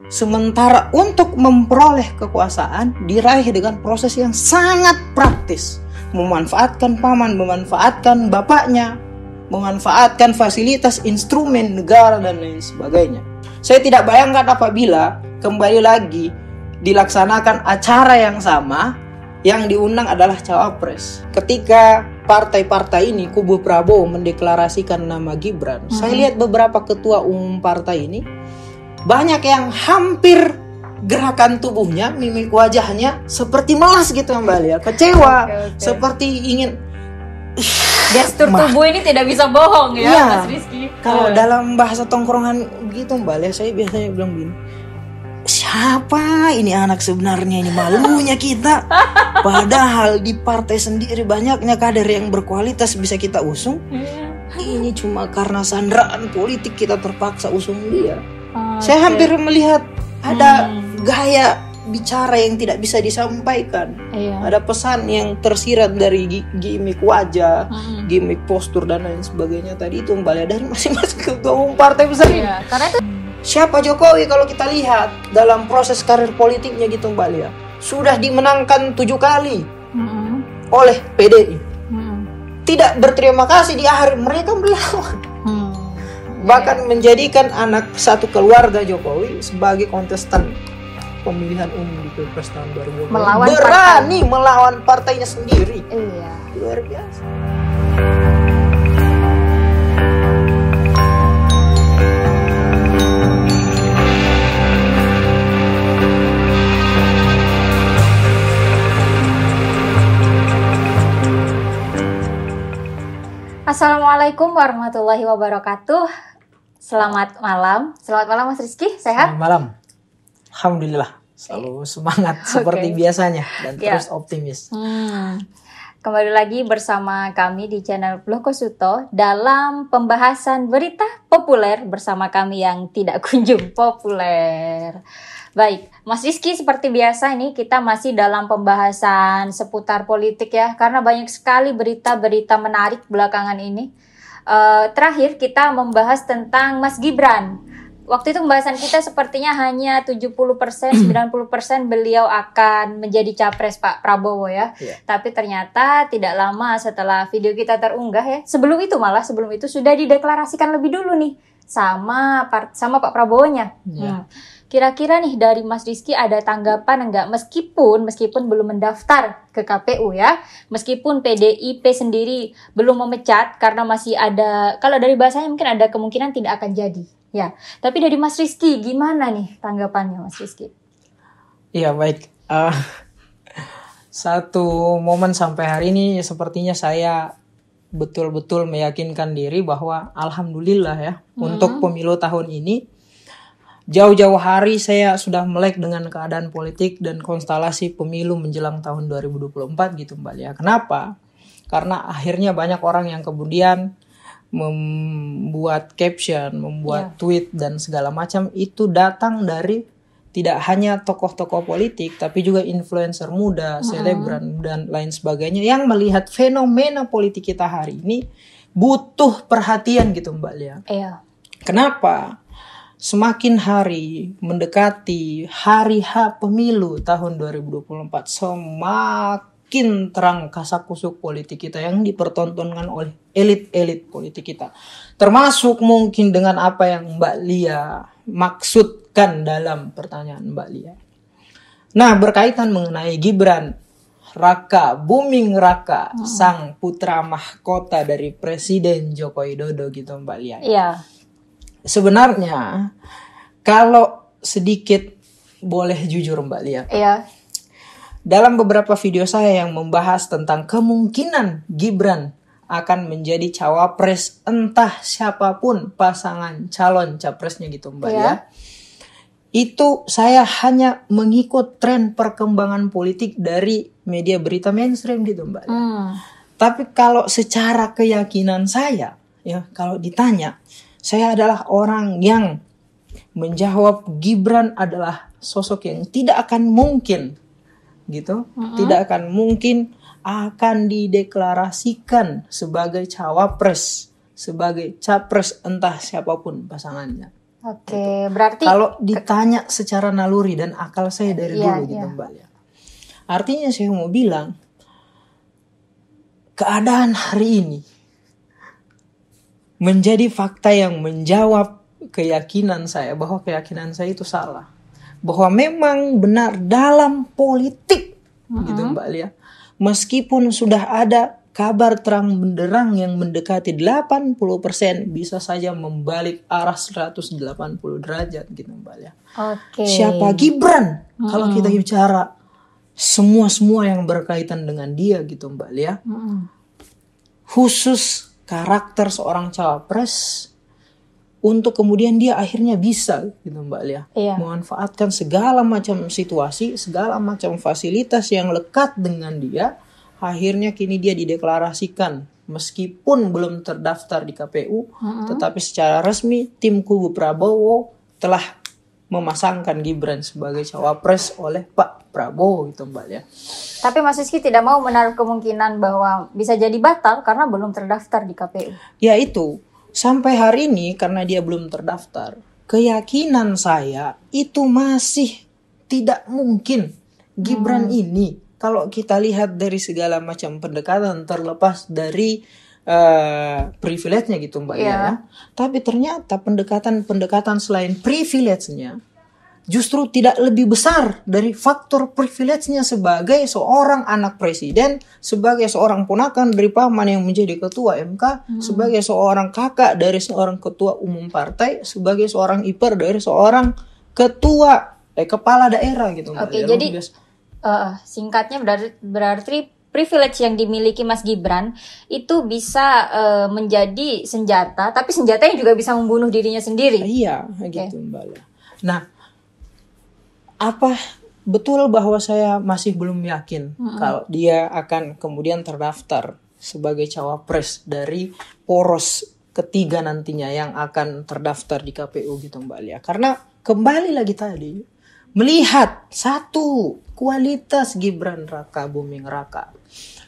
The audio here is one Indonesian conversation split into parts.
Sementara untuk memperoleh kekuasaan diraih dengan proses yang sangat praktis. Memanfaatkan paman, memanfaatkan bapaknya, memanfaatkan fasilitas instrumen negara dan lain sebagainya. Saya tidak bayangkan apabila kembali lagi dilaksanakan acara yang sama, yang diundang adalah cawapres. Ketika partai-partai ini, kubu Prabowo mendeklarasikan nama Gibran, saya lihat beberapa ketua umum partai ini, banyak yang hampir gerakan tubuhnya, mimik wajahnya seperti melas gitu Mbak Lia, kecewa, seperti ingin. Gestur tubuh ini tidak bisa bohong ya, Iya. Mas Rizky. Kalau dalam bahasa tongkrongan gitu Mbak Lia, saya biasanya bilang begini, siapa ini anak sebenarnya, ini malunya kita. Padahal di partai sendiri banyaknya kader yang berkualitas bisa kita usung. Ini cuma karena sandraan politik kita terpaksa usung dia. Saya hampir melihat ada gaya bicara yang tidak bisa disampaikan. Ada pesan yang tersirat dari gimmick wajah, gimmick postur dan lain sebagainya tadi itu Mbak Lia, dari masing-masing ketua umum partai besar ini. Karena itu Siapa Jokowi kalau kita lihat dalam proses karir politiknya gitu Mbak Lia, sudah dimenangkan 7 kali oleh PDI. Tidak berterima kasih di akhir, mereka melawan. Bahkan menjadikan anak satu keluarga Jokowi sebagai kontestan pemilihan umum di Pilpres tahun 2020. Berani melawan partainya sendiri. Luar biasa. Assalamualaikum warahmatullahi wabarakatuh. Selamat malam Mas Rizky, sehat? Selamat malam. Alhamdulillah, selalu semangat seperti biasanya dan terus optimis. Kembali lagi bersama kami di channel Bloko Suto dalam pembahasan berita populer bersama kami yang tidak kunjung populer. Baik, Mas Rizky, seperti biasa ini kita masih dalam pembahasan seputar politik ya, karena banyak sekali berita-berita menarik belakangan ini. Terakhir kita membahas tentang Mas Gibran. Waktu itu pembahasan kita sepertinya hanya 70%, 90% beliau akan menjadi capres Pak Prabowo ya. Tapi ternyata tidak lama setelah video kita terunggah ya, sebelum itu sudah dideklarasikan lebih dulu nih sama Pak Prabowo-nya. Kira-kira nih dari Mas Rizky ada tanggapan enggak, meskipun belum mendaftar ke KPU ya, meskipun PDIP sendiri belum memecat karena masih ada, kalau dari bahasanya mungkin ada kemungkinan tidak akan jadi ya. Tapi dari Mas Rizky gimana nih tanggapannya Mas Rizky? Iya baik, satu momen sampai hari ini sepertinya saya betul-betul meyakinkan diri bahwa alhamdulillah ya, untuk pemilu tahun ini jauh-jauh hari saya sudah melek dengan keadaan politik dan konstelasi pemilu menjelang tahun 2024 gitu Mbak Lia. Kenapa? Karena akhirnya banyak orang yang kemudian membuat caption, membuat tweet dan segala macam itu datang dari tidak hanya tokoh-tokoh politik tapi juga influencer muda, selebgram dan lain sebagainya yang melihat fenomena politik kita hari ini butuh perhatian gitu Mbak Lia. Kenapa? Semakin hari mendekati hari H pemilu tahun 2024, semakin terang kasak-kusuk politik kita yang dipertontonkan oleh elit-elit politik kita. Termasuk mungkin dengan apa yang Mbak Lia maksudkan dalam pertanyaan Mbak Lia. Nah, berkaitan mengenai Gibran Raka, Buming Raka, sang putra mahkota dari Presiden Joko Widodo gitu Mbak Lia. Sebenarnya kalau sedikit boleh jujur Mbak Lia, dalam beberapa video saya yang membahas tentang kemungkinan Gibran akan menjadi cawapres entah siapapun pasangan calon capresnya gitu Mbak Lia, itu saya hanya mengikut tren perkembangan politik dari media berita mainstream gitu Mbak Lia. Tapi kalau secara keyakinan saya ya, kalau ditanya, saya adalah orang yang menjawab Gibran adalah sosok yang tidak akan mungkin gitu, tidak akan mungkin akan dideklarasikan sebagai cawapres, sebagai capres entah siapapun pasangannya. Oke, berarti Kalau ditanya secara naluri dan akal saya dari Iya, dulu gitu iya. Mbak Lia. Artinya saya mau bilang keadaan hari ini menjadi fakta yang menjawab keyakinan saya bahwa keyakinan saya itu salah. Bahwa memang benar dalam politik gitu Mbak Lia. Meskipun sudah ada kabar terang benderang yang mendekati 80% bisa saja membalik arah 180 derajat gitu Mbak Lia. Oke. Siapa Gibran? Kalau kita bicara semua yang berkaitan dengan dia gitu Mbak Lia. Khusus karakter seorang cawapres untuk kemudian dia akhirnya bisa gitu Mbak Lia. Iya. Memanfaatkan segala macam situasi, segala macam fasilitas yang lekat dengan dia. Akhirnya kini dia dideklarasikan meskipun belum terdaftar di KPU, tetapi secara resmi tim kubu Prabowo telah memasangkan Gibran sebagai cawapres oleh Pak Prabowo gitu Mbak Lia. Tapi Mas Rizky tidak mau menaruh kemungkinan bahwa bisa jadi batal karena belum terdaftar di KPU. Ya itu, sampai hari ini karena dia belum terdaftar, keyakinan saya itu masih tidak mungkin Gibran ini, kalau kita lihat dari segala macam pendekatan terlepas dari privilege-nya gitu Mbak Lia ya. Tapi ternyata pendekatan selain privilege-nya justru tidak lebih besar dari faktor privilege-nya sebagai seorang anak presiden, sebagai seorang ponakan dari paman yang menjadi ketua MK, sebagai seorang kakak dari seorang ketua umum partai, sebagai seorang ipar dari seorang ketua kepala daerah gitu Mbak. Oke, jadi singkatnya berarti privilege yang dimiliki Mas Gibran itu bisa menjadi senjata, tapi senjatanya juga bisa membunuh dirinya sendiri. Iya, gitu Mbak Lia. Nah, apa betul bahwa saya masih belum yakin kalau dia akan kemudian terdaftar sebagai cawapres dari poros ketiga nantinya yang akan terdaftar di KPU gitu Mbak Lia. Karena kembali lagi tadi melihat satu kualitas Gibran Raka Buming Raka.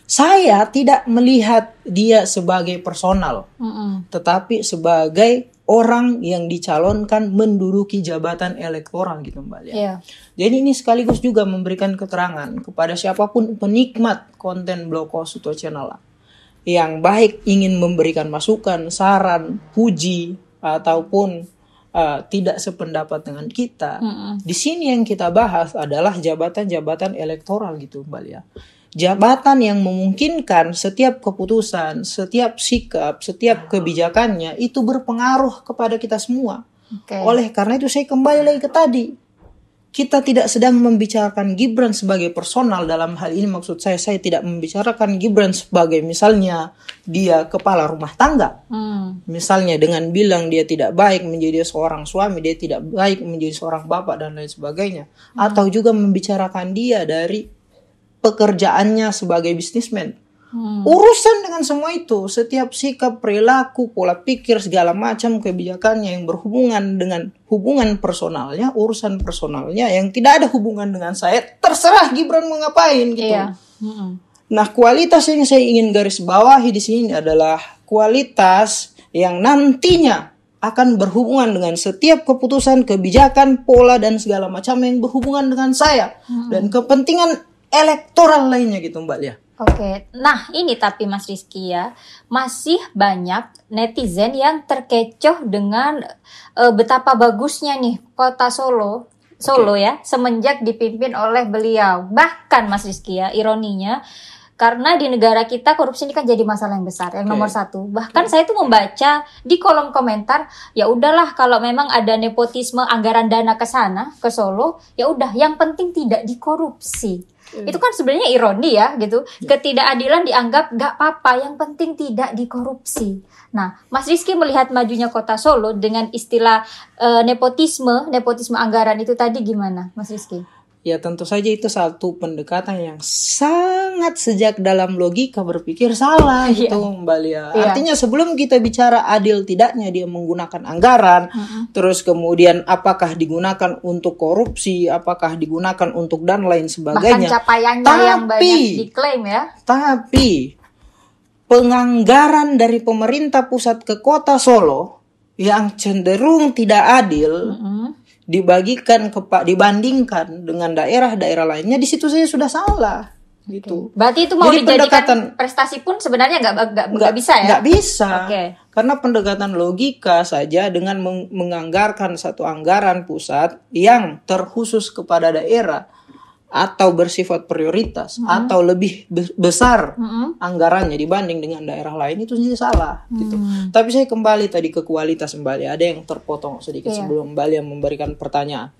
Saya tidak melihat dia sebagai personal, tetapi sebagai orang yang dicalonkan menduduki jabatan elektoral gitu Mbak Lia. Iya. Jadi ini sekaligus juga memberikan keterangan kepada siapapun penikmat konten Blog Kosuto Channel yang baik ingin memberikan masukan, saran, puji ataupun tidak sependapat dengan kita. Di sini yang kita bahas adalah jabatan-jabatan elektoral gitu Mbak Lia. Jabatan yang memungkinkan setiap keputusan, setiap sikap, setiap kebijakannya itu berpengaruh kepada kita semua. Oleh karena itu saya kembali lagi ke tadi. Kita tidak sedang membicarakan Gibran sebagai personal dalam hal ini, maksud saya tidak membicarakan Gibran sebagai misalnya dia kepala rumah tangga. Misalnya dengan bilang dia tidak baik menjadi seorang suami, dia tidak baik menjadi seorang bapak dan lain sebagainya. Atau juga membicarakan dia dari pekerjaannya sebagai bisnismen. Urusan dengan semua itu, setiap sikap, perilaku, pola pikir, segala macam kebijakannya yang berhubungan dengan hubungan personalnya, urusan personalnya yang tidak ada hubungan dengan saya, terserah Gibran mau ngapain gitu. Iya. Nah, kualitas yang saya ingin garis bawahi di sini adalah kualitas yang nantinya akan berhubungan dengan setiap keputusan, kebijakan, pola dan segala macam yang berhubungan dengan saya dan kepentingan elektoral lainnya gitu Mbak Lia. Oke, nah ini tapi Mas Rizky ya, masih banyak netizen yang terkecoh dengan betapa bagusnya nih kota Solo ya, semenjak dipimpin oleh beliau. Bahkan Mas Rizky ya, ironinya, karena di negara kita korupsi ini kan jadi masalah yang besar, yang nomor satu. Bahkan saya tuh membaca di kolom komentar, ya udahlah kalau memang ada nepotisme anggaran dana ke sana, ke Solo, ya udah yang penting tidak dikorupsi. Itu kan sebenarnya ironi ya gitu. Ketidakadilan dianggap gak apa-apa, yang penting tidak dikorupsi. Nah, Mas Rizky melihat majunya kota Solo dengan istilah nepotisme anggaran itu tadi gimana Mas Rizky? Ya tentu saja itu satu pendekatan yang sangat sejak dalam logika berpikir salah gitu Mbak Lia. Artinya sebelum kita bicara adil tidaknya dia menggunakan anggaran, terus kemudian apakah digunakan untuk korupsi, apakah digunakan untuk dan lain sebagainya. Bahkan capaiannya yang banyak diklaim ya. Tapi penganggaran dari pemerintah pusat ke kota Solo yang cenderung tidak adil dibandingkan dengan daerah-daerah lainnya, di situ saya sudah salah gitu. Berarti itu mau Jadi dijadikan prestasi pun sebenarnya nggak bisa ya? Nggak bisa. Oke. Karena pendekatan logika saja dengan menganggarkan satu anggaran pusat yang terkhusus kepada daerah atau bersifat prioritas atau lebih besar anggarannya dibanding dengan daerah lain, itu sih salah gitu. Tapi saya kembali tadi ke kualitas Mbak Lia. Ada yang terpotong sedikit sebelum Mbak Lia memberikan pertanyaan.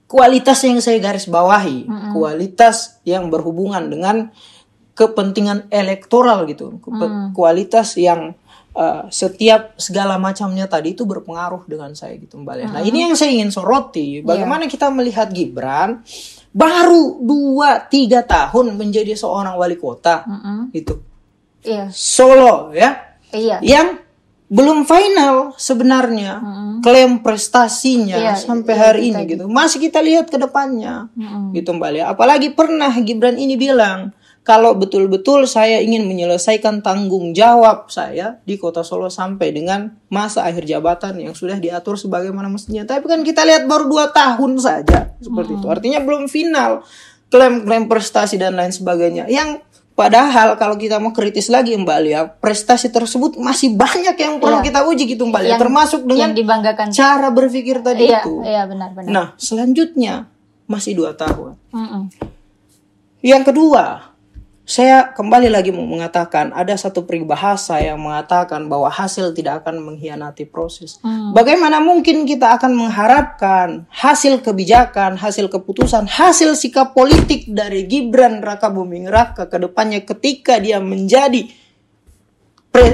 Kualitas yang saya garis bawahi, kualitas yang berhubungan dengan kepentingan elektoral gitu. Kualitas yang setiap segala macamnya tadi itu berpengaruh dengan saya gitu Mbak Lia. Nah, ini yang saya ingin soroti. Bagaimana kita melihat Gibran baru 2-3 tahun menjadi seorang wali kota gitu. Solo ya. Yang belum final sebenarnya klaim prestasinya sampai hari ini gitu. Masih kita lihat ke depannya gitu Mbak Lia. Apalagi pernah Gibran ini bilang, kalau betul-betul saya ingin menyelesaikan tanggung jawab saya di Kota Solo sampai dengan masa akhir jabatan yang sudah diatur sebagaimana mestinya. Tapi kan kita lihat baru 2 tahun saja seperti itu. Artinya belum final klaim prestasi dan lain sebagainya. Yang padahal kalau kita mau kritis lagi Mbak Lia, prestasi tersebut masih banyak yang perlu kita uji gitu Mbak Lia. Termasuk dengan cara berpikir tadi itu. Iya, benar-benar. Nah, selanjutnya masih 2 tahun. Yang kedua, saya kembali lagi mau mengatakan ada satu peribahasa yang mengatakan bahwa hasil tidak akan mengkhianati proses. Bagaimana mungkin kita akan mengharapkan hasil kebijakan, hasil keputusan, hasil sikap politik dari Gibran Rakabuming Raka ke depannya ketika dia menjadi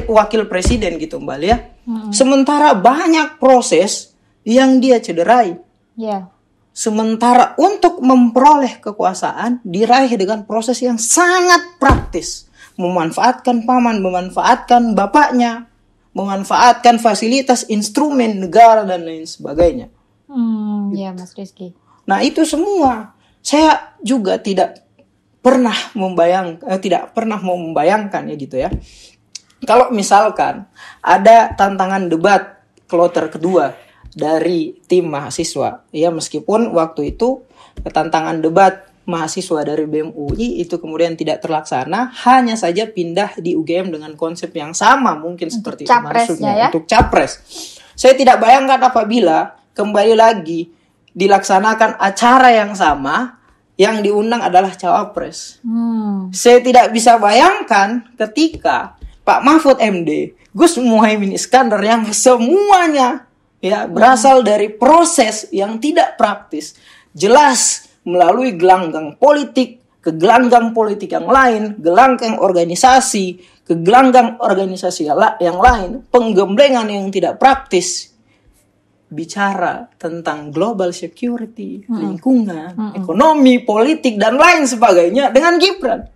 wakil presiden gitu Mbak Lia. Sementara banyak proses yang dia cederai. Sementara untuk memperoleh kekuasaan diraih dengan proses yang sangat praktis. Memanfaatkan paman, memanfaatkan bapaknya, memanfaatkan fasilitas instrumen negara dan lain sebagainya. Ya Mas Rizky. Nah itu semua saya juga tidak pernah membayangkan ya gitu ya. Kalau misalkan ada tantangan debat kloter kedua dari tim mahasiswa, ya meskipun waktu itu tantangan debat mahasiswa dari BEM UI itu kemudian tidak terlaksana, hanya saja pindah di UGM dengan konsep yang sama mungkin seperti itu maksudnya untuk capres. Saya tidak bayangkan apabila kembali lagi dilaksanakan acara yang sama, yang diundang adalah cawapres. Saya tidak bisa bayangkan ketika Pak Mahfud MD, Gus Muhaimin Iskandar yang semuanya berasal dari proses yang tidak praktis, jelas melalui gelanggang politik ke gelanggang politik yang lain, gelanggang organisasi ke gelanggang organisasi yang lain, penggemblengan yang tidak praktis, bicara tentang global security, lingkungan, ekonomi, politik dan lain sebagainya dengan Gibran.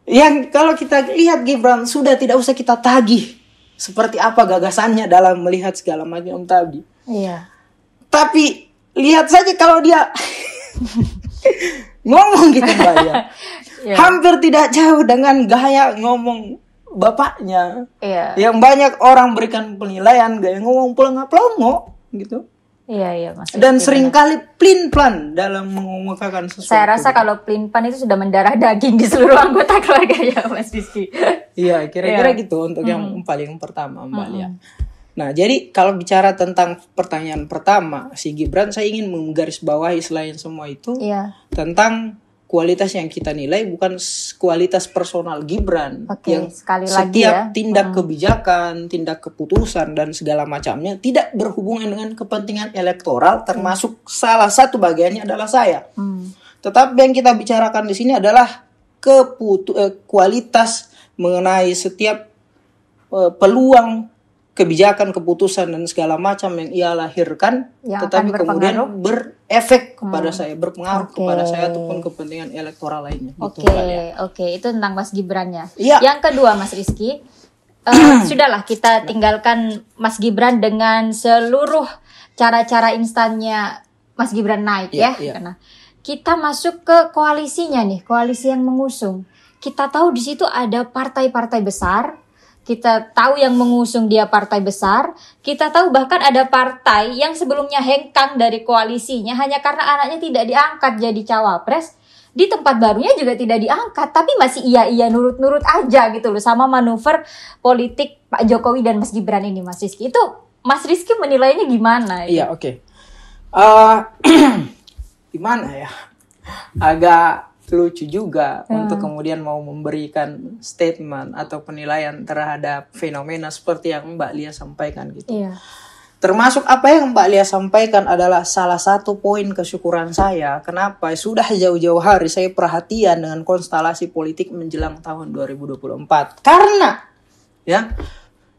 Yang kalau kita lihat Gibran sudah tidak usah kita tagih seperti apa gagasannya dalam melihat segala macam tadi. Tapi lihat saja kalau dia ngomong gitu Mbak ya. Hampir tidak jauh dengan gaya ngomong bapaknya. Yang banyak orang berikan penilaian gaya ngomong pelongo gitu. Mas. Dan seringkali plin-plan dalam mengemukakan sesuatu. Saya rasa kalau plin-plan itu sudah mendarah daging di seluruh anggota keluarga ya Mas Rizky. Kira-kira gitu untuk yang paling pertama Mbak Lia. Nah, jadi kalau bicara tentang pertanyaan pertama, si Gibran, saya ingin menggarisbawahi selain semua itu tentang kualitas yang kita nilai bukan kualitas personal Gibran yang setiap tindak kebijakan, tindak keputusan dan segala macamnya tidak berhubungan dengan kepentingan elektoral, termasuk salah satu bagiannya adalah saya. Tetapi yang kita bicarakan di sini adalah kualitas mengenai setiap peluang kebijakan, keputusan dan segala macam yang ia lahirkan, tetapi kemudian berefek kepada saya, berpengaruh kepada saya ataupun kepentingan elektoral lainnya. Itu tentang Mas Gibran-nya. Yang kedua Mas Rizky, sudahlah kita tinggalkan Mas Gibran dengan seluruh cara-cara instannya Mas Gibran naik karena kita masuk ke koalisinya nih, koalisi yang mengusung. Kita tahu di situ ada partai-partai besar. kita tahu yang mengusung dia partai besar, kita tahu bahkan ada partai yang sebelumnya hengkang dari koalisinya hanya karena anaknya tidak diangkat jadi cawapres, di tempat barunya juga tidak diangkat, tapi masih iya nurut-nurut aja gitu loh sama manuver politik Pak Jokowi dan Mas Gibran ini, Mas Rizky. Itu Mas Rizky menilainya gimana? Iya, oke. Gimana ya? Agak lucu juga untuk kemudian mau memberikan statement atau penilaian terhadap fenomena seperti yang Mbak Lia sampaikan gitu. Iya. Termasuk apa yang Mbak Lia sampaikan adalah salah satu poin kesyukuran saya. Kenapa? Sudah jauh-jauh hari saya perhatian dengan konstelasi politik menjelang tahun 2024. Karena ya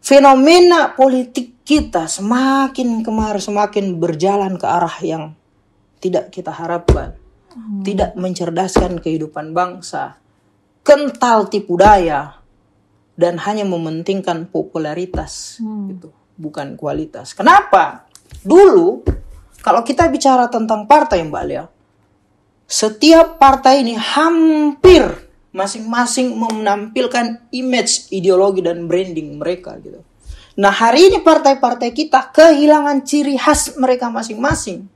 fenomena politik kita semakin kemarin semakin berjalan ke arah yang tidak kita harapkan. Tidak mencerdaskan kehidupan bangsa, kental tipu daya, dan hanya mementingkan popularitas, gitu, bukan kualitas. Kenapa? Dulu, kalau kita bicara tentang partai Mbak Lia, setiap partai ini hampir masing-masing menampilkan image, ideologi, dan branding mereka, gitu. Nah, hari ini partai-partai kita kehilangan ciri khas mereka masing-masing.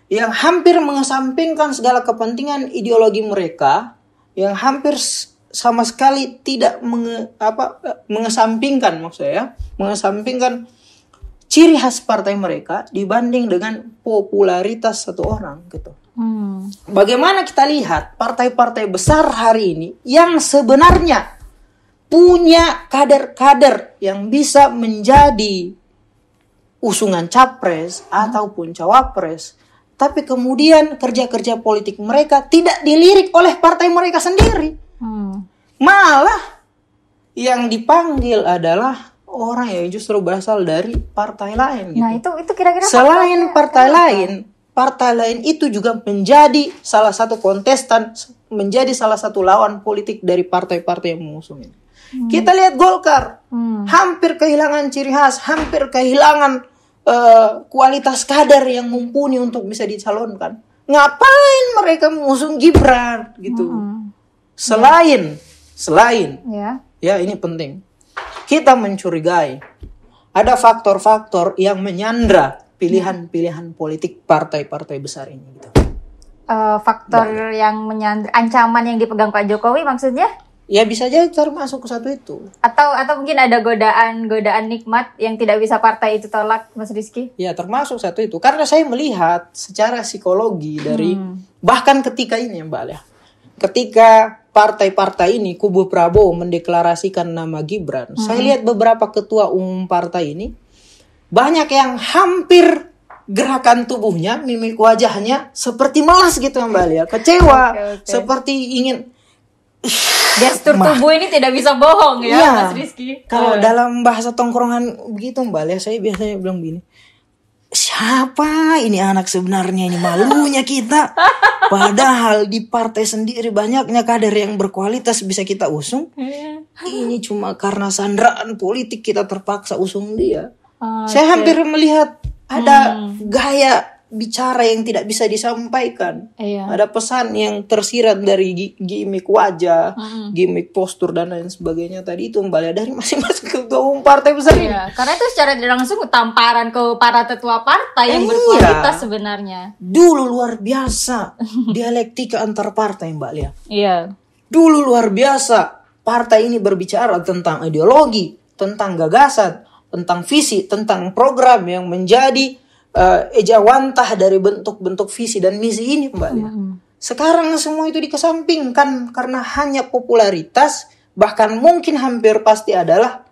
Yang hampir mengesampingkan segala kepentingan ideologi mereka, yang hampir sama sekali tidak mengesampingkan mengesampingkan ciri khas partai mereka dibanding dengan popularitas satu orang gitu. Bagaimana kita lihat partai-partai besar hari ini yang sebenarnya punya kader-kader yang bisa menjadi usungan capres ataupun cawapres, tapi kemudian kerja-kerja politik mereka tidak dilirik oleh partai mereka sendiri. Malah yang dipanggil adalah orang yang justru berasal dari partai lain. Gitu. Nah itu kira-kira selain partai lain itu juga menjadi salah satu kontestan, menjadi salah satu lawan politik dari partai-partai yang mengusung ini. Kita lihat Golkar, hampir kehilangan ciri khas, hampir kehilangan kualitas kader yang mumpuni untuk bisa dicalonkan. Ngapain mereka mengusung Gibran gitu? Selain ya ini penting. Kita mencurigai ada faktor-faktor yang menyandra pilihan-pilihan politik partai-partai besar ini gitu. Faktor yang menyandra, ancaman yang dipegang Pak Jokowi maksudnya? Ya bisa jadi termasuk ke satu itu. Atau mungkin ada godaan nikmat yang tidak bisa partai itu tolak, Mas Rizky? Ya termasuk satu itu. Karena saya melihat secara psikologi dari bahkan ketika ini Mbak Lia, ketika partai-partai ini kubu Prabowo mendeklarasikan nama Gibran, saya lihat beberapa ketua umum partai ini banyak yang hampir gerakan tubuhnya, mimik wajahnya seperti melas gitu Mbak Lia, kecewa, seperti ingin. Gestur tubuh ini tidak bisa bohong ya, Mas Rizky. Kalau dalam bahasa tongkrongan begitu Mbak Lia, saya biasanya bilang begini, siapa ini anak sebenarnya, ini malunya kita. Padahal di partai sendiri banyaknya kader yang berkualitas bisa kita usung. Ini cuma karena sandraan politik kita terpaksa usung dia. Saya hampir melihat ada gaya bicara yang tidak bisa disampaikan. Ada pesan yang tersirat dari gimmick wajah, gimmick postur dan lain sebagainya tadi itu Mbak Lia dari masing-masing ketua umum partai besar ini. Karena itu secara tidak langsung tamparan ke para tetua partai yang berkualitas sebenarnya. Dulu luar biasa dialektika antar partai Mbak Lia. Iya. Dulu luar biasa partai ini berbicara tentang ideologi, tentang gagasan, tentang visi, tentang program yang menjadi ejawantah dari bentuk-bentuk visi dan misi ini Mbak Lia. Sekarang semua itu dikesampingkan karena hanya popularitas, bahkan mungkin hampir pasti adalah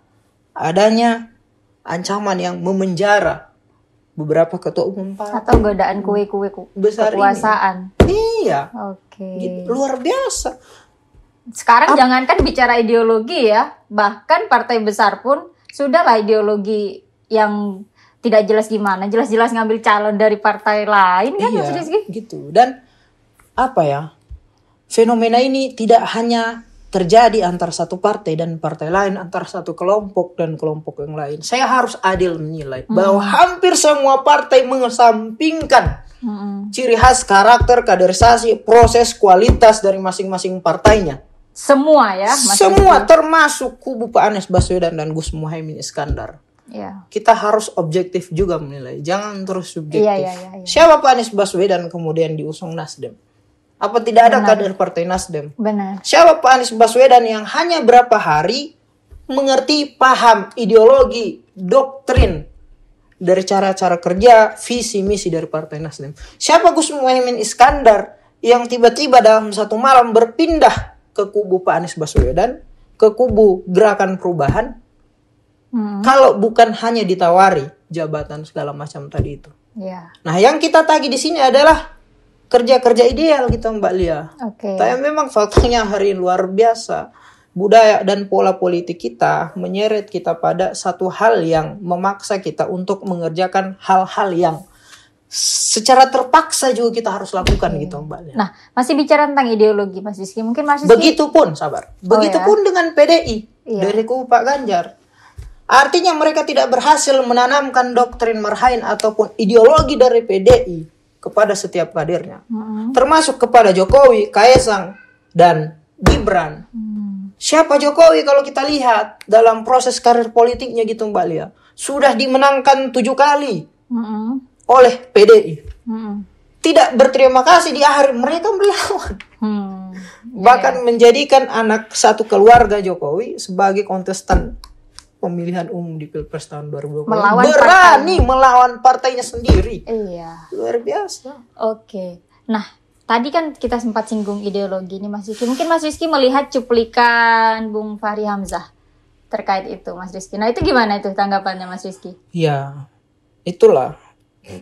adanya ancaman yang memenjara beberapa ketua umum partai. Atau godaan kue-kue besar kekuasaan. Iya. Oke. Gitu, luar biasa. Sekarang jangankan bicara ideologi ya, bahkan partai besar pun sudahlah ideologi yang tidak jelas gimana, jelas-jelas ngambil calon dari partai lain kan, Mas Rizky? Gitu. Dan apa ya, fenomena ini tidak hanya terjadi antar satu partai dan partai lain, antar satu kelompok dan kelompok yang lain. Saya harus adil menilai bahwa hampir semua partai mengesampingkan ciri khas, karakter, kaderisasi, proses, kualitas dari masing-masing partainya. Semua ya, Mas Semua Rizky? termasuk kubu Pak Anies Baswedan dan Gus Muhaimin Iskandar. Ya. Kita harus objektif juga menilai, jangan terus subjektif. Iya. Siapa Pak Anies Baswedan kemudian diusung Nasdem? Apa tidak ada kader Partai Nasdem? Benar. Siapa Pak Anies Baswedan yang hanya berapa hari mengerti, paham ideologi, doktrin dari cara-cara kerja, visi misi dari Partai Nasdem? Siapa Gus Muhaimin Iskandar yang tiba-tiba dalam satu malam berpindah ke kubu Pak Anies Baswedan, ke kubu Gerakan Perubahan? Kalau bukan hanya ditawari jabatan segala macam tadi itu. Ya. Nah, yang kita tagih di sini adalah kerja-kerja ideal gitu Mbak Lia. Oke. Tapi memang faktanya hari ini luar biasa. Budaya dan pola politik kita menyeret kita pada satu hal yang memaksa kita untuk mengerjakan hal-hal yang secara terpaksa juga kita harus lakukan gitu Mbak Lia. Nah, masih bicara tentang ideologi Mas Rizky. Mungkin Mas Rizky Begitupun Begitupun dengan PDI dari kubu Pak Ganjar. Artinya mereka tidak berhasil menanamkan doktrin marhain ataupun ideologi dari PDI kepada setiap kadernya. Termasuk kepada Jokowi, Kaesang, dan Gibran. Siapa Jokowi kalau kita lihat dalam proses karir politiknya gitu Mbak Lia. Sudah dimenangkan 7 kali oleh PDI. Tidak berterima kasih di akhir mereka melawan. Bahkan menjadikan anak satu keluarga Jokowi sebagai kontestan pemilihan umum di Pilpres tahun 2020. Berani melawan partainya sendiri. Iya. Luar biasa. Oke. Nah, tadi kan kita sempat singgung ideologi nih Mas Rizky. Mungkin Mas Rizky melihat cuplikan Bung Fahri Hamzah terkait itu Mas Rizky. Nah, itu gimana itu tanggapannya Mas Rizky? Ya, itulah.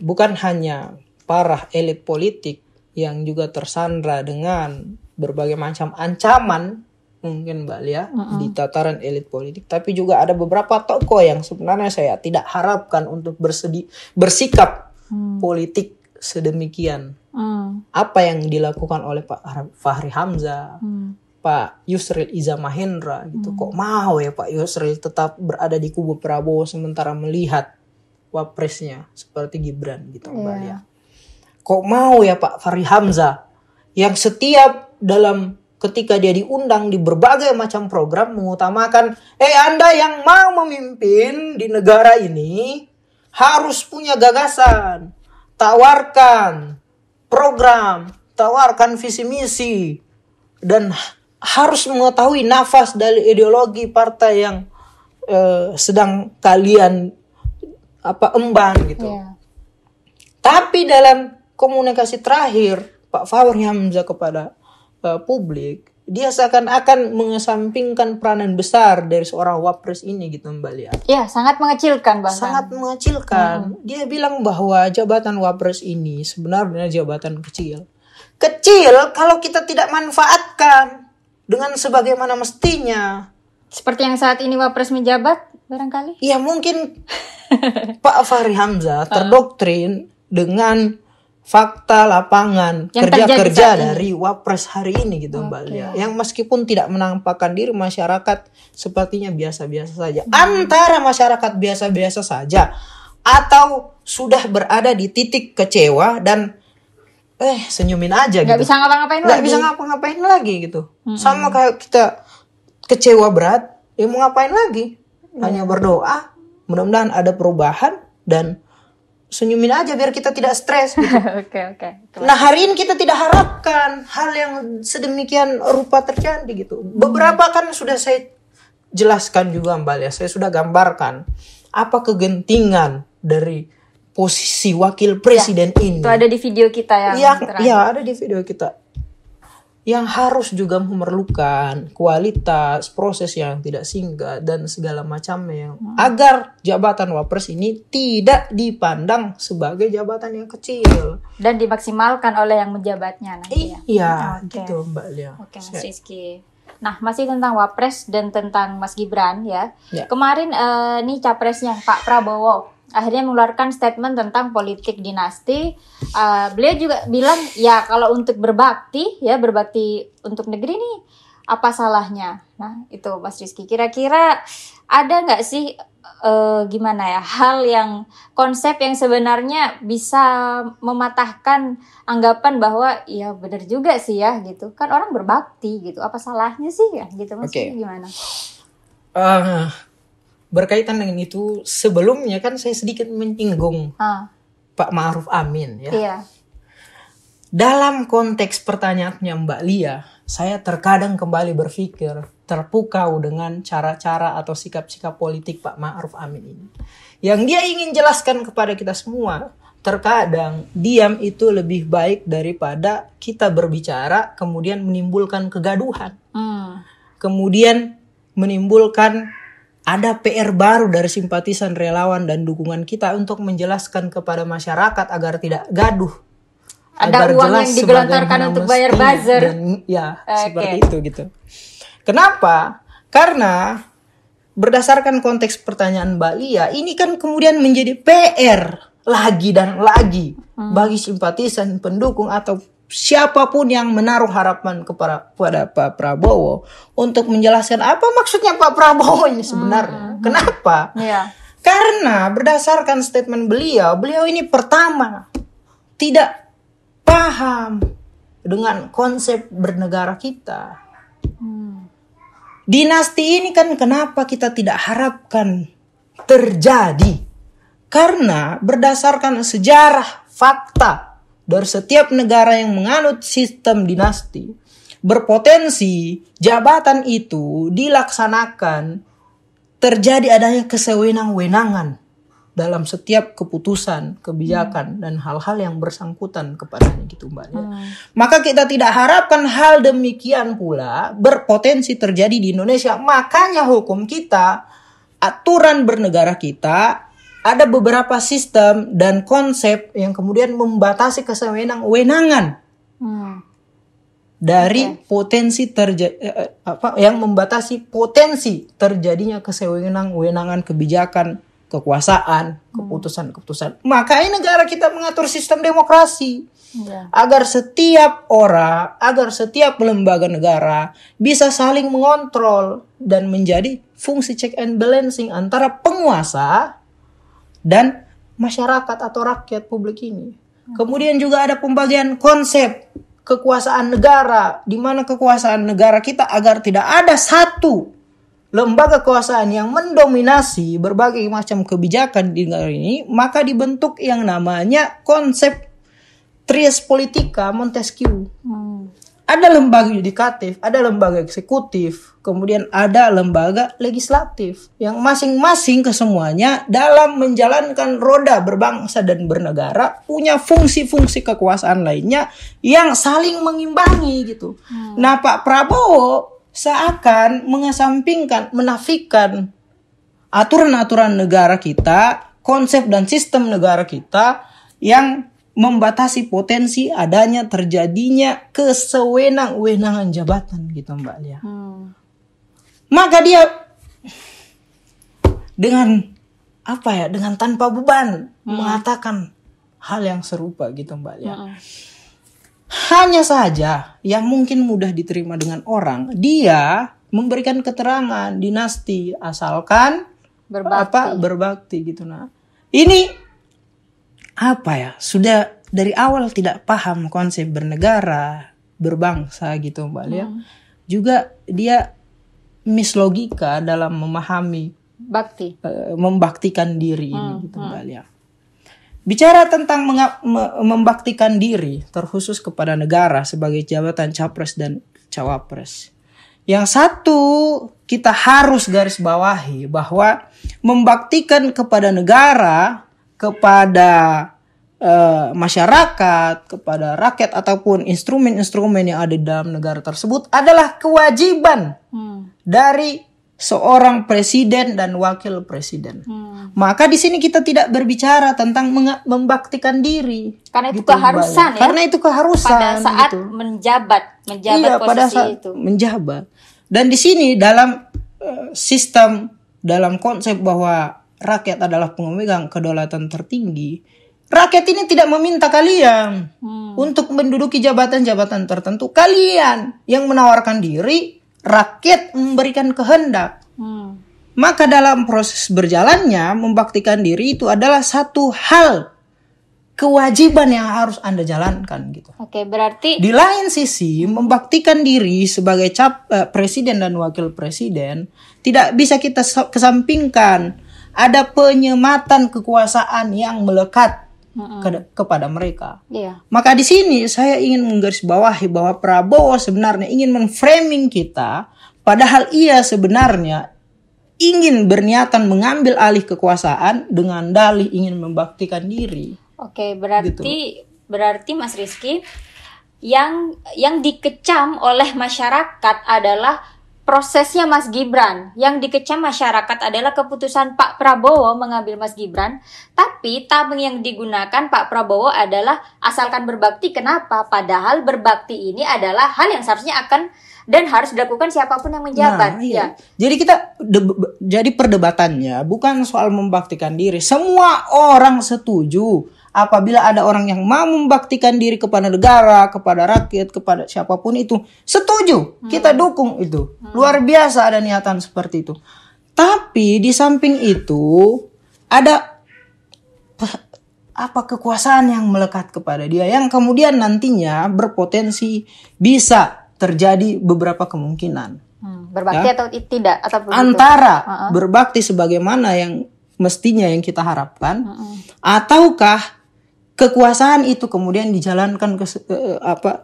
Bukan hanya para elit politik yang juga tersandra dengan berbagai macam ancaman mungkin Mbak Lia di tataran elit politik, tapi juga ada beberapa tokoh yang sebenarnya saya tidak harapkan untuk bersikap politik sedemikian. Apa yang dilakukan oleh Pak Fahri Hamzah, Pak Yusril Iza Mahendra gitu. Kok mau ya Pak Yusril tetap berada di kubu Prabowo sementara melihat wapresnya seperti Gibran gitu Mbak Lia. Kok mau ya Pak Fahri Hamzah yang setiap dalam ketika dia diundang di berbagai macam program mengutamakan Anda yang mau memimpin di negara ini harus punya gagasan, tawarkan program, tawarkan visi misi, dan harus mengetahui nafas dari ideologi partai yang sedang kalian emban gitu. Tapi dalam komunikasi terakhir Pak Fahri Hamzah kepada publik, dia seakan-akan mengesampingkan peranan besar dari seorang wapres ini gitu Mbak Lia. Ya, sangat mengecilkan bahkan. Sangat mengecilkan. Dia bilang bahwa jabatan wapres ini sebenarnya jabatan kecil. Kecil kalau kita tidak manfaatkan dengan sebagaimana mestinya. Seperti yang saat ini wapres menjabat barangkali? Ya mungkin Pak Fahri Hamzah terdoktrin dengan fakta lapangan yang kerja-kerja dari wapres hari ini gitu Mbak Lia, yang meskipun tidak menampakkan diri masyarakat sepertinya biasa-biasa saja, antara masyarakat biasa-biasa saja atau sudah berada di titik kecewa dan senyumin aja gitu, bisa ngapa-ngapain lagi, nggak bisa ngapa-ngapain lagi gitu. Sama kayak kita kecewa berat, ya mau ngapain lagi, hanya berdoa mudah-mudahan ada perubahan dan senyumin aja biar kita tidak stres gitu. Oke. Nah hari ini kita tidak harapkan hal yang sedemikian rupa terjadi gitu. Beberapa kan sudah saya jelaskan juga Mbak Lia, saya sudah gambarkan apa kegentingan dari posisi wakil presiden ini. Itu ada di video kita yang terakhir. Ya ada di video kita. Yang harus juga memerlukan kualitas, proses yang tidak singkat dan segala macamnya, agar jabatan wapres ini tidak dipandang sebagai jabatan yang kecil dan dimaksimalkan oleh yang menjabatnya nanti. Iya, gitu Mbak Lia. Oke, Mas Rizky. Nah, masih tentang wapres dan tentang Mas Gibran ya. Kemarin nih capresnya Pak Prabowo akhirnya mengeluarkan statement tentang politik dinasti. Beliau juga bilang ya kalau untuk berbakti untuk negeri nih apa salahnya? Nah, itu Mas Rizky. Kira-kira ada nggak sih gimana ya, hal yang konsep yang sebenarnya bisa mematahkan anggapan bahwa ya benar juga sih ya gitu. Kan orang berbakti gitu. Apa salahnya sih ya gitu Mas Rizky, gimana? Berkaitan dengan itu, sebelumnya kan saya sedikit menyinggung Pak Ma'ruf Amin ya. Iya. Dalam konteks pertanyaannya Mbak Lia, saya terkadang kembali berpikir terpukau dengan cara-cara atau sikap-sikap politik Pak Ma'ruf Amin ini. Yang dia ingin jelaskan kepada kita semua, terkadang diam itu lebih baik daripada kita berbicara kemudian menimbulkan kegaduhan. Kemudian menimbulkan ada PR baru dari simpatisan, relawan, dan dukungan kita untuk menjelaskan kepada masyarakat agar tidak gaduh. Ada uang yang digelontorkan untuk bayar buzzer. Ya, seperti itu gitu. Kenapa? Karena berdasarkan konteks pertanyaan Mbak Lia, ini kan kemudian menjadi PR lagi dan lagi bagi simpatisan, pendukung, atau siapapun yang menaruh harapan kepada Pak Prabowo untuk menjelaskan apa maksudnya Pak Prabowo ini sebenarnya. Kenapa? Karena berdasarkan statement beliau ini pertama tidak paham dengan konsep bernegara kita. Dinasti ini kan kenapa kita tidak harapkan terjadi? Karena berdasarkan sejarah, fakta dari setiap negara yang menganut sistem dinasti, berpotensi jabatan itu dilaksanakan terjadi adanya kesewenang-wenangan dalam setiap keputusan, kebijakan, dan hal-hal yang bersangkutan kepadanya gitu Mbak. Maka kita tidak harapkan hal demikian pula berpotensi terjadi di Indonesia. Makanya hukum kita, aturan bernegara kita, ada beberapa sistem dan konsep yang kemudian membatasi kesewenang-wenangan dari potensi yang membatasi potensi terjadinya kesewenang-wenangan kebijakan, kekuasaan, keputusan-keputusan. Makanya negara kita mengatur sistem demokrasi agar setiap orang, agar setiap lembaga negara bisa saling mengontrol dan menjadi fungsi check and balancing antara penguasa dan masyarakat atau rakyat publik ini. Kemudian juga ada pembagian konsep kekuasaan negara, di mana kekuasaan negara kita agar tidak ada satu lembaga kekuasaan yang mendominasi berbagai macam kebijakan di negara ini, maka dibentuk yang namanya konsep Trias Politica Montesquieu. Ada lembaga yudikatif, ada lembaga eksekutif, kemudian ada lembaga legislatif yang masing-masing kesemuanya dalam menjalankan roda berbangsa dan bernegara punya fungsi-fungsi kekuasaan lainnya yang saling mengimbangi gitu. Nah, Pak Prabowo seakan mengesampingkan, menafikan aturan-aturan negara kita, konsep dan sistem negara kita yang membatasi potensi adanya terjadinya kesewenang-wenangan jabatan gitu Mbak Lia. Maka dia dengan dengan tanpa beban mengatakan hal yang serupa gitu Mbak Lia. Hanya saja yang mungkin mudah diterima dengan orang, dia memberikan keterangan dinasti asalkan berbakti gitu. Nah, ini sudah dari awal tidak paham konsep bernegara, berbangsa gitu Mbak Lia. Juga dia mislogika dalam memahami membaktikan diri ini gitu Mbak Lia. Bicara tentang membaktikan diri terkhusus kepada negara sebagai jabatan capres dan cawapres. Yang satu kita harus garis bawahi bahwa membaktikan kepada negara, kepada masyarakat, kepada rakyat ataupun instrumen-instrumen yang ada di dalam negara tersebut adalah kewajiban dari seorang presiden dan wakil presiden. Maka di sini kita tidak berbicara tentang membaktikan diri. Karena itu keharusan ya. Karena itu keharusan pada saat menjabat posisi pada saat itu. Menjabat. Dan di sini dalam sistem, dalam konsep bahwa rakyat adalah pemegang kedaulatan tertinggi, rakyat ini tidak meminta kalian untuk menduduki jabatan-jabatan tertentu. Kalian yang menawarkan diri, rakyat memberikan kehendak. Maka dalam proses berjalannya membaktikan diri itu adalah satu hal kewajiban yang harus Anda jalankan gitu. Oke, berarti Di lain sisi membaktikan diri sebagai presiden dan wakil presiden tidak bisa kita kesampingkan. Ada penyematan kekuasaan yang melekat kepada mereka. iya. Maka di sini saya ingin menggarisbawahi bahwa Prabowo sebenarnya ingin menframing kita, padahal ia sebenarnya ingin berniatan mengambil alih kekuasaan dengan dalih ingin membaktikan diri. Oke, berarti Mas Rizky yang dikecam oleh masyarakat adalah prosesnya Mas Gibran. Yang dikecam masyarakat adalah keputusan Pak Prabowo mengambil Mas Gibran, tapi tameng yang digunakan Pak Prabowo adalah asalkan berbakti. Kenapa? Padahal berbakti ini adalah hal yang seharusnya akan dan harus dilakukan siapapun yang menjabat. Iya. Jadi jadi perdebatannya bukan soal membaktikan diri. Semua orang setuju apabila ada orang yang mau membaktikan diri kepada negara, kepada rakyat, kepada siapapun itu, setuju. Kita dukung itu. Luar biasa ada niatan seperti itu. Tapi di samping itu ada kekuasaan yang melekat kepada dia yang kemudian nantinya berpotensi bisa terjadi beberapa kemungkinan. Berbakti atau tidak atau antara berbakti sebagaimana yang mestinya yang kita harapkan, ataukah kekuasaan itu kemudian dijalankan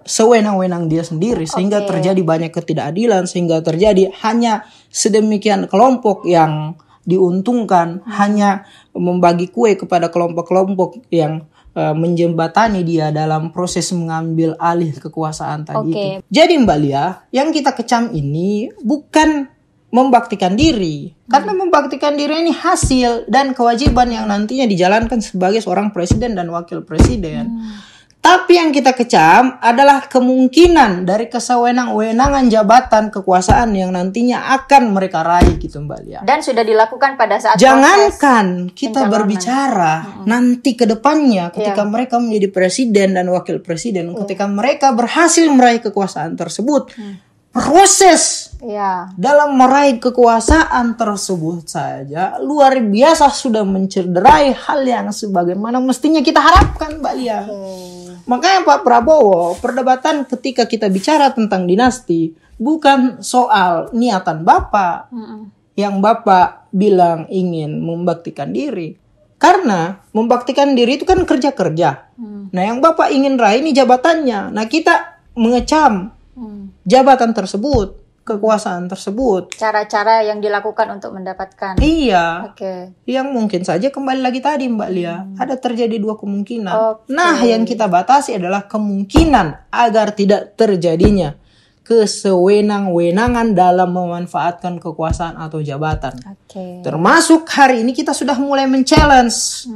sewenang-wenang dia sendiri sehingga terjadi banyak ketidakadilan, sehingga terjadi hanya sedemikian kelompok yang diuntungkan, hanya membagi kue kepada kelompok-kelompok yang menjembatani dia dalam proses mengambil alih kekuasaan tadi itu. Jadi Mbak Lia, yang kita kecam ini bukan membaktikan diri. Karena membaktikan diri ini hasil dan kewajiban yang nantinya dijalankan sebagai seorang presiden dan wakil presiden. Tapi yang kita kecam adalah kemungkinan dari kesewenang-wenangan jabatan kekuasaan yang nantinya akan mereka raih gitu Mbak Lia. Dan sudah dilakukan pada saat jangankan kita berbicara nanti ke depannya ketika mereka menjadi presiden dan wakil presiden, ketika mereka berhasil meraih kekuasaan tersebut, proses dalam meraih kekuasaan tersebut saja luar biasa sudah mencederai hal yang sebagaimana mestinya kita harapkan Mbak Lia. Makanya Pak Prabowo, perdebatan ketika kita bicara tentang dinasti bukan soal niatan Bapak yang Bapak bilang ingin membaktikan diri. Karena membaktikan diri itu kan kerja-kerja. Nah yang Bapak ingin raih ini jabatannya. Nah kita mengecam jabatan tersebut, kekuasaan tersebut, cara-cara yang dilakukan untuk mendapatkan. Iya. Yang mungkin saja kembali lagi tadi Mbak Lia, ada terjadi dua kemungkinan. Nah, yang kita batasi adalah kemungkinan agar tidak terjadinya kesewenang-wenangan dalam memanfaatkan kekuasaan atau jabatan. Termasuk hari ini kita sudah mulai men-challenge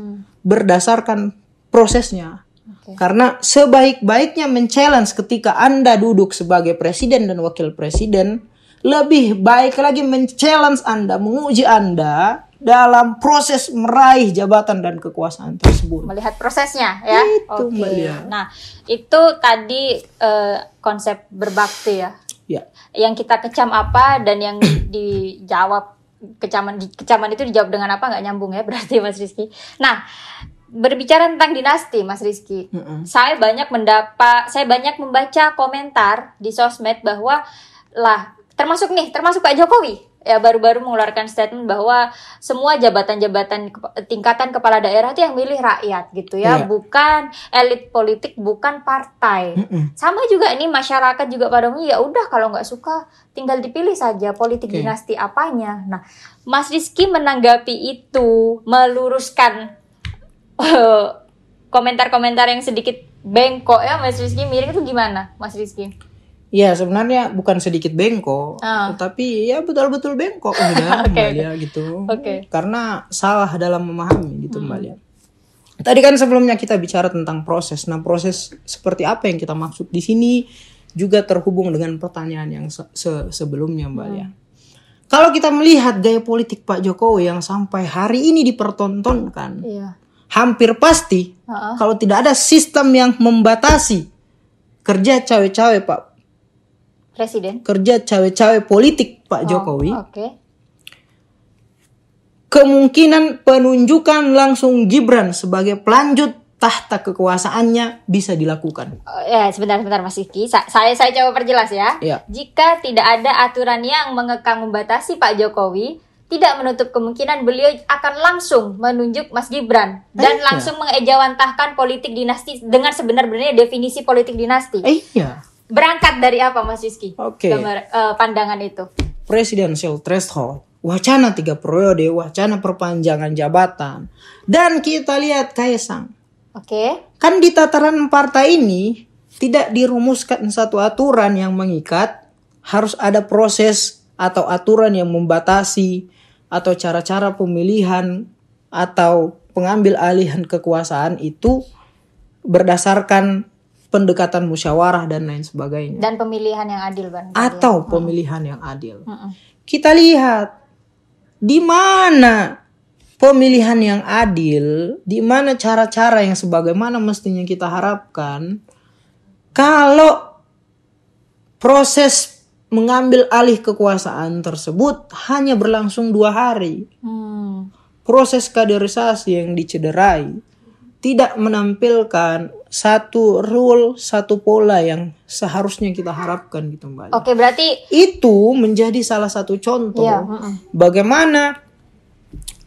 berdasarkan prosesnya. Karena sebaik-baiknya men-challenge ketika Anda duduk sebagai presiden dan wakil presiden, lebih baik lagi men-challenge Anda, menguji Anda dalam proses meraih jabatan dan kekuasaan tersebut. Melihat prosesnya ya. Itu Mbak Lia. Nah, itu tadi konsep berbakti ya. Yang kita kecam apa dan yang dijawab kecaman itu dijawab dengan apa nggak nyambung ya berarti Mas Rizky. Nah, berbicara tentang dinasti Mas Rizky, saya banyak membaca komentar di sosmed bahwa termasuk Pak Jokowi ya baru-baru mengeluarkan statement bahwa semua jabatan-jabatan tingkatan kepala daerah itu yang milih rakyat gitu ya, bukan elit politik, bukan partai. Sama juga ini masyarakat juga pada umumnya ya udah kalau nggak suka tinggal dipilih saja politik dinasti apanya. Nah, Mas Rizky menanggapi itu, meluruskan komentar-komentar yang sedikit bengkok ya Mas Rizky, miring itu gimana Mas Rizky? Ya sebenarnya bukan sedikit bengkok, tapi ya betul-betul bengkok Mbak Lia gitu. Karena salah dalam memahami gitu Mbak Lia. Tadi kan sebelumnya kita bicara tentang proses. Nah proses seperti apa yang kita maksud di sini juga terhubung dengan pertanyaan yang sebelumnya Mbak Lia. Kalau kita melihat gaya politik Pak Jokowi yang sampai hari ini dipertontonkan, hampir pasti kalau tidak ada sistem yang membatasi kerja cawe-cawe Pak Presiden. kerja cawe-cawe politik Pak Jokowi, Oke. kemungkinan penunjukan langsung Gibran sebagai pelanjut tahta kekuasaannya bisa dilakukan. Ya, sebentar Mas Rizky. Saya coba perjelas ya. Ya. Jika tidak ada aturan yang mengekang membatasi Pak Jokowi, tidak menutup kemungkinan beliau akan langsung menunjuk Mas Gibran dan langsung mengejawantahkan politik dinasti dengan sebenar-benarnya definisi politik dinasti. Iya. Berangkat dari apa Mas Rizky? Oke. Pandangan itu. Presidential threshold, wacana 3 periode, wacana perpanjangan jabatan. Dan kita lihat Kaisang. Oke. Kan di tataran partai ini tidak dirumuskan satu aturan yang mengikat, harus ada proses atau aturan yang membatasi atau cara-cara pemilihan atau pengambil alihan kekuasaan itu berdasarkan pendekatan musyawarah dan lain sebagainya. Dan pemilihan yang adil, Bang. Atau pemilihan yang adil. Kita lihat di mana pemilihan yang adil, di mana cara-cara yang sebagaimana mestinya kita harapkan. Kalau proses mengambil alih kekuasaan tersebut hanya berlangsung 2 hari. Proses kaderisasi yang dicederai tidak menampilkan satu rule, satu pola yang seharusnya kita harapkan gitu Mbak. Oke, berarti Itu menjadi salah satu contoh bagaimana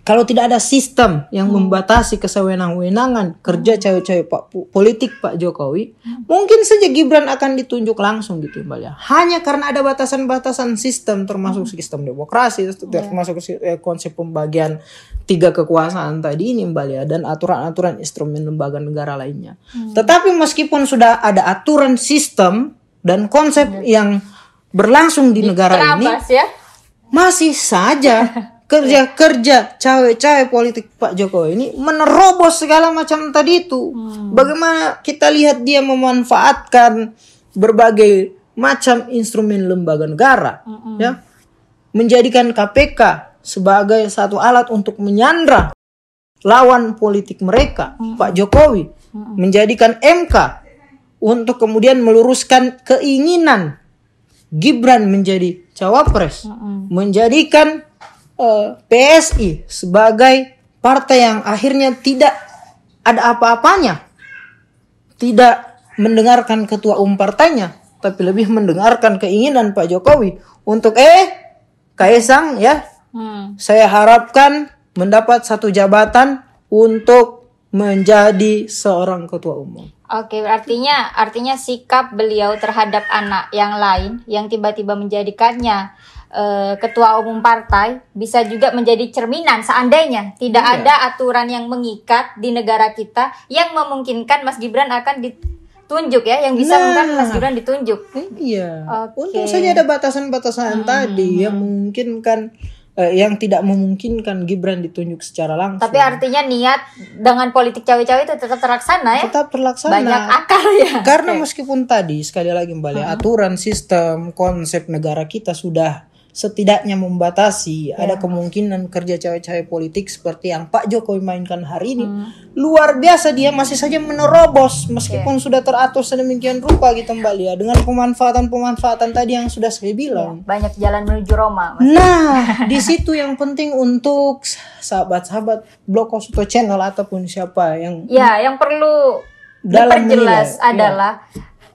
kalau tidak ada sistem yang membatasi kesewenang-wenangan kerja cawe-cawe politik Pak Jokowi, mungkin saja Gibran akan ditunjuk langsung gitu Mbak ya. Hanya karena ada batasan-batasan sistem, termasuk sistem demokrasi, termasuk konsep pembagian 3 kekuasaan tadi ini Mbak ya, dan aturan-aturan instrumen lembaga negara lainnya. Tetapi meskipun sudah ada aturan sistem dan konsep yang berlangsung di negara ini, ya? masih saja kerja-kerja cawe-cawe politik Pak Jokowi ini menerobos segala macam tadi itu. Bagaimana kita lihat dia memanfaatkan berbagai macam instrumen lembaga negara, ya, menjadikan KPK sebagai satu alat untuk menyandra lawan politik mereka, Pak Jokowi, menjadikan MK untuk kemudian meluruskan keinginan Gibran menjadi cawapres, menjadikan PSI sebagai partai yang akhirnya tidak ada apa-apanya, tidak mendengarkan ketua umum partainya, tapi lebih mendengarkan keinginan Pak Jokowi untuk Kaisang ya, saya harapkan mendapat satu jabatan untuk menjadi seorang ketua umum. Oke, artinya sikap beliau terhadap anak yang lain yang tiba-tiba menjadikannya ketua umum partai bisa juga menjadi cerminan seandainya tidak ada aturan yang mengikat di negara kita yang memungkinkan Mas Gibran akan ditunjuk ya, yang bisa memungkinkan Mas Gibran ditunjuk. Iya. Untung saja ada batasan-batasan tadi yang memungkinkan yang tidak memungkinkan Gibran ditunjuk secara langsung. Tapi artinya niat dengan politik cawe-cawe itu tetap terlaksana ya? Tetap terlaksana. Banyak akar ya? Karena meskipun tadi sekali lagi Mbak, aturan sistem konsep negara kita sudah setidaknya membatasi ada kemungkinan kerja cawe-cawe politik seperti yang Pak Jokowi mainkan hari ini. Luar biasa, dia masih saja menerobos meskipun sudah teratur sedemikian rupa gitu Mbak Lia, dengan pemanfaatan tadi yang sudah saya bilang. Banyak jalan menuju Roma. Mas. Nah, di situ yang penting untuk sahabat-sahabat Blog Kosuto Channel ataupun siapa yang yang perlu diperjelas adalah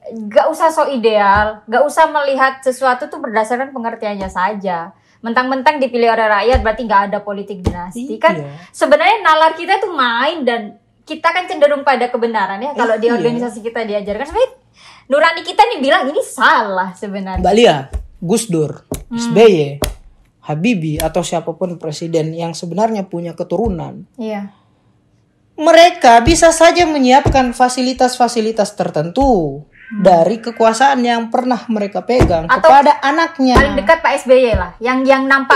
gak usah so ideal, gak usah melihat sesuatu tuh berdasarkan pengertiannya saja. Mentang-mentang dipilih oleh rakyat berarti gak ada politik dinasti. Kan sebenarnya nalar kita tuh main dan kita kan cenderung pada kebenaran ya. Kalau di organisasi kita diajarkan, sebenarnya nurani kita nih bilang ini salah sebenarnya. Mbak Lia, Gus Dur, SBY, Habibie atau siapapun presiden yang sebenarnya punya keturunan. Iya. Mereka bisa saja menyiapkan fasilitas-fasilitas tertentu dari kekuasaan yang pernah mereka pegang atau kepada anaknya. Paling dekat Pak SBY lah, yang nampak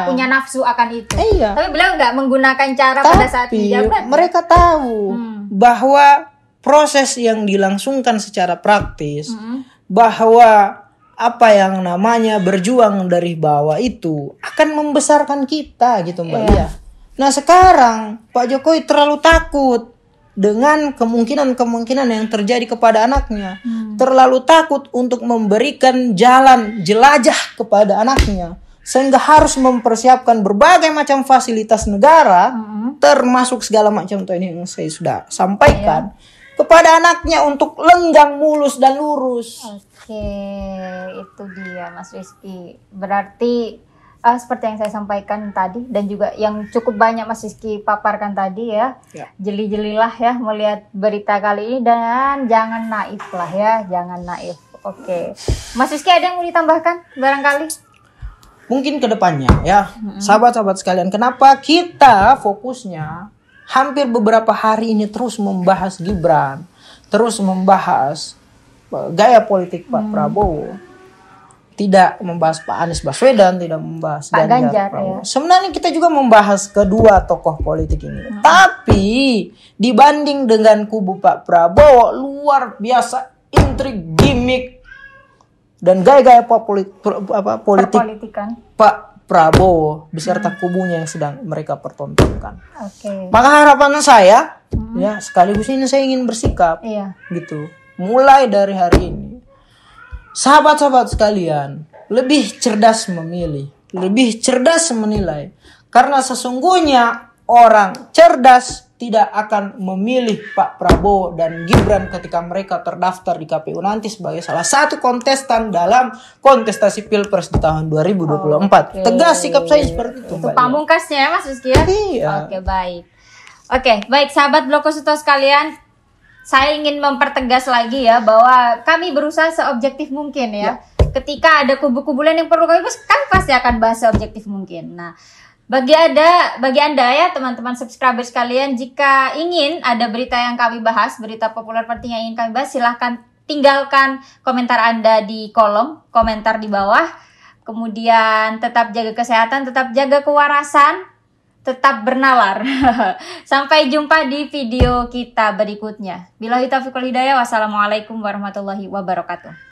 punya nafsu akan itu. Tapi beliau nggak menggunakan cara pada saat menjabat. Mereka tahu bahwa proses yang dilangsungkan secara praktis, bahwa apa yang namanya berjuang dari bawah itu akan membesarkan kita gitu Mbak Lia. Nah sekarang Pak Jokowi terlalu takut dengan kemungkinan-kemungkinan yang terjadi kepada anaknya. terlalu takut untuk memberikan jalan jelajah kepada anaknya, sehingga harus mempersiapkan berbagai macam fasilitas negara, termasuk segala macam ini yang saya sudah sampaikan, kepada anaknya untuk lenggang, mulus, dan lurus. Oke, itu dia Mas Rizky. Berarti seperti yang saya sampaikan tadi dan juga yang cukup banyak Mas Rizky paparkan tadi ya. Jeli-jelilah ya melihat berita kali ini dan jangan naif lah ya, jangan naif. Oke. Mas Rizky ada yang mau ditambahkan barangkali? Mungkin ke depannya ya, sahabat-sahabat sekalian, kenapa kita fokusnya hampir beberapa hari ini terus membahas Gibran, terus membahas gaya politik Pak Prabowo, tidak membahas Pak Anies Baswedan, tidak membahas Pak Ganjar Prabowo. Sebenarnya kita juga membahas kedua tokoh politik ini. Tapi dibanding dengan kubu Pak Prabowo, luar biasa intrik, gimmick, dan gaya-gaya politik Pak Prabowo beserta kubunya yang sedang mereka pertontonkan. Maka harapan saya, ya sekaligus ini saya ingin bersikap, gitu. Mulai dari hari ini, sahabat-sahabat sekalian, lebih cerdas memilih, lebih cerdas menilai. Karena sesungguhnya orang cerdas tidak akan memilih Pak Prabowo dan Gibran ketika mereka terdaftar di KPU nanti sebagai salah satu kontestan dalam kontestasi Pilpres di tahun 2024. Tegas sikap saya seperti itu. Itu pamungkasnya ya Mas Rizky ya? Iya. Oke, baik sahabat Bloko Suto sekalian. Saya ingin mempertegas lagi ya bahwa kami berusaha seobjektif mungkin ya. Ketika ada kubu-kubu lain yang perlu kami bahas, kami pasti akan bahas seobjektif mungkin. Nah, bagi Anda ya teman-teman subscriber sekalian, jika ingin ada berita yang kami bahas, berita populer penting yang ingin kami bahas, silahkan tinggalkan komentar Anda di kolom komentar di bawah. Kemudian tetap jaga kesehatan, tetap jaga kewarasan, tetap bernalar. Sampai jumpa di video kita berikutnya. Billahi taufiq wal hidayah. Wassalamualaikum warahmatullahi wabarakatuh.